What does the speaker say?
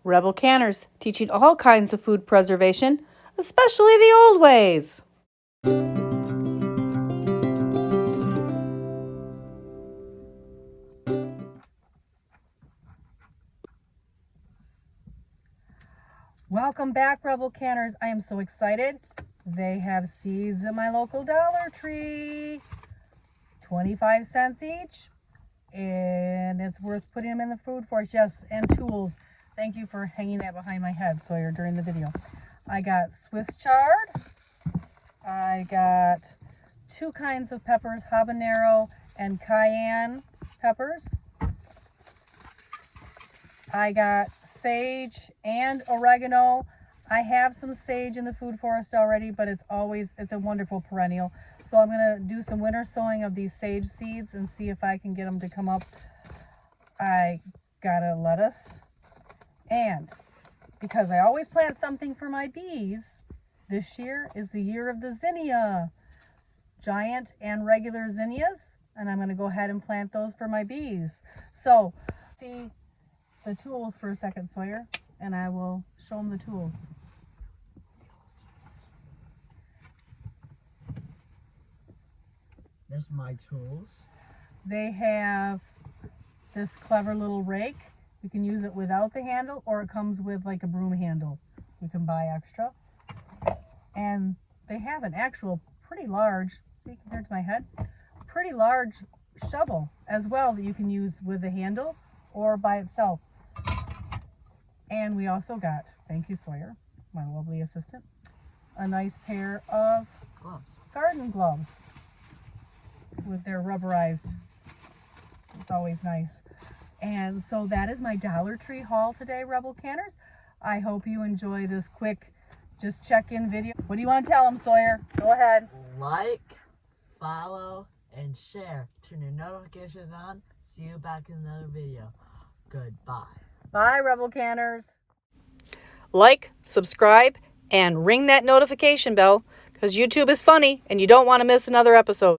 Rebel Canners, teaching all kinds of food preservation, especially the old ways. Welcome back, Rebel Canners. I am so excited. They have seeds in my local Dollar Tree. 25 cents each. And it's worth putting them in the food for us. Yes, and tools. Thank you for hanging that behind my head, Sawyer, during the video. I got Swiss chard. I got 2 kinds of peppers, habanero and cayenne peppers. I got sage and oregano. I have some sage in the food forest already, but it's a wonderful perennial. So I'm going to do some winter sowing of these sage seeds and see if I can get them to come up. I got a lettuce. And because I always plant something for my bees, this year is the year of the zinnia. Giant and regular zinnias. And I'm going to go ahead and plant those for my bees. So, see the tools for a second, Sawyer, and I will show them the tools. There's my tools. They have this clever little rake. You can use it without the handle, or it comes with like a broom handle. You can buy extra. And they have an actual pretty large, see compared to my head, pretty large shovel as well that you can use with the handle or by itself. And we also got, thank you Sawyer, my lovely assistant, a nice pair of garden gloves with their rubberized. It's always nice. And so that is my Dollar Tree haul today, Rebel Canners. I hope you enjoy this quick just check-in video. What do you want to tell them, Sawyer? Go ahead. Like, follow, and share. Turn your notifications on. See you back in another video. Goodbye. Bye, Rebel Canners. Like, subscribe, and ring that notification bell because YouTube is funny and you don't want to miss another episode.